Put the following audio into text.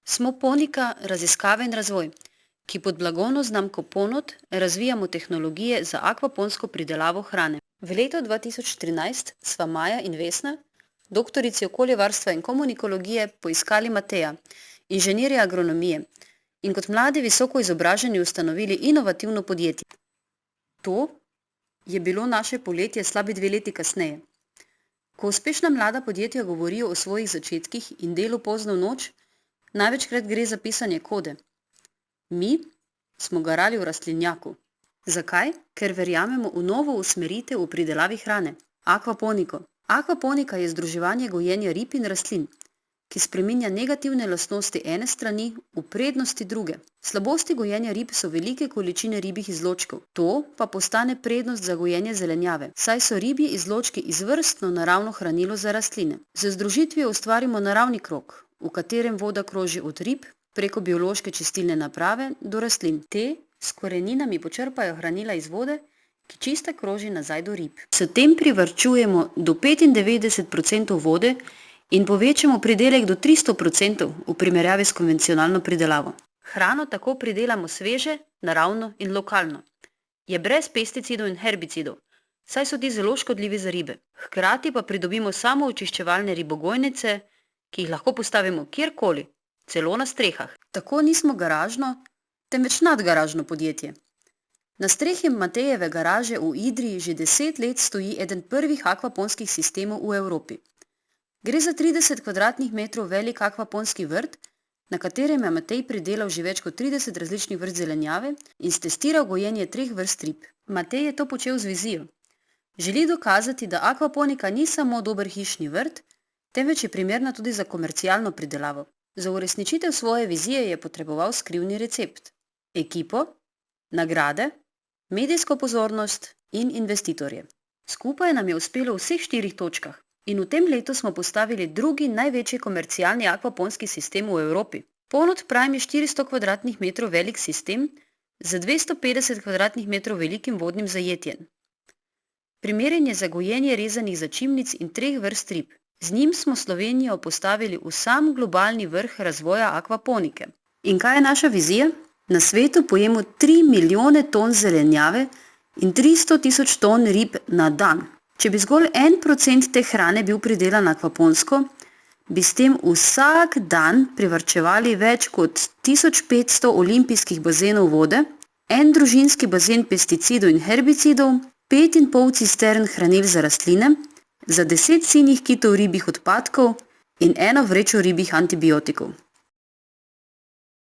Smo Ponika raziskave in razvoj, ki pod blagovno znamko Ponot razvijamo tehnologije za akvaponsko pridelavo hrane. V letu 2013 sva Maja in Vesna, doktorici okoljevarstva in komunikologije, poiskali Mateja, inženirja agronomije, in kot mladi visoko izobraženi ustanovili inovativno podjetje. To je bilo naše poletje slabi 2 leti kasneje. Ko uspešna mlada podjetja govorijo o svojih začetkih in delu pozno v noč, največkrat gre za pisanje kode. Mi smo garali v rastlinjaku. Zakaj? Ker verjamemo v novo usmeritev v pridelavi hrane. Akvaponiko. Akvaponika je združevanje gojenja rib in rastlin, ki spreminja negativne lastnosti ene strani v prednosti druge. Slabosti gojenja rib so velike količine ribjih izločkov. To pa postane prednost za gojenje zelenjave, saj so ribji izločki izvrstno naravno hranilo za rastline. Z združitvijo ustvarimo naravni krog, v katerem voda kroži od rib preko biološke čistilne naprave do rastlin. Te s koreninami počrpajo hranila iz vode, ki čista kroži nazaj do rib. S tem privarčujemo do 95% vode in povečamo pridelek do 300% v primerjavi s konvencionalno pridelavo. Hrano tako pridelamo sveže, naravno in lokalno. Je brez pesticidov in herbicidov, saj so ti zelo škodljivi za ribe. Hkrati pa pridobimo samo očiščevalne ribogojnice, ki jih lahko postavimo kjerkoli, celo na strehah. Tako nismo garažno, temveč nadgaražno podjetje. Na strehi Matejeve garaže v Idriji že 10 let stoji eden prvih akvaponskih sistemov v Evropi. Gre za 30 kvadratnih metrov velik akvaponski vrt, na katerem je Matej pridelal že več kot 30 različnih vrst zelenjave in stestiral gojenje 3 vrst rib. Matej je to počel z vizijo. Želi dokazati, da akvaponika ni samo dober hišni vrt, temveč je primerna tudi za komercialno pridelavo. Za uresničitev svoje vizije je potreboval skrivni recept. Ekipo, nagrade, medijsko pozornost in investitorje. Skupaj nam je uspelo v vseh 4 točkah. In v tem letu smo postavili drugi največji komercialni akvaponski sistem v Evropi. Ponot Prime je 400 kvadratnih metrov velik sistem z 250 kvadratnih metrov velikim vodnim zajetjem. Primeren je za gojenje rezanih začimnic in 3 vrst rib. Z njim smo Slovenijo postavili v sam globalni vrh razvoja akvaponike. In kaj je naša vizija? Na svetu pojemo 3 milijone ton zelenjave in 300 tisoč ton rib na dan. Če bi zgolj 1% te hrane bil pridelan akvaponsko, bi s tem vsak dan privarčevali več kot 1500 olimpijskih bazenov vode, 1 družinski bazen pesticidov in herbicidov, 5,5 cistern hranil za rastline, za 10 sinjih kitov ribjih odpadkov in 1 vrečo ribjih antibiotikov.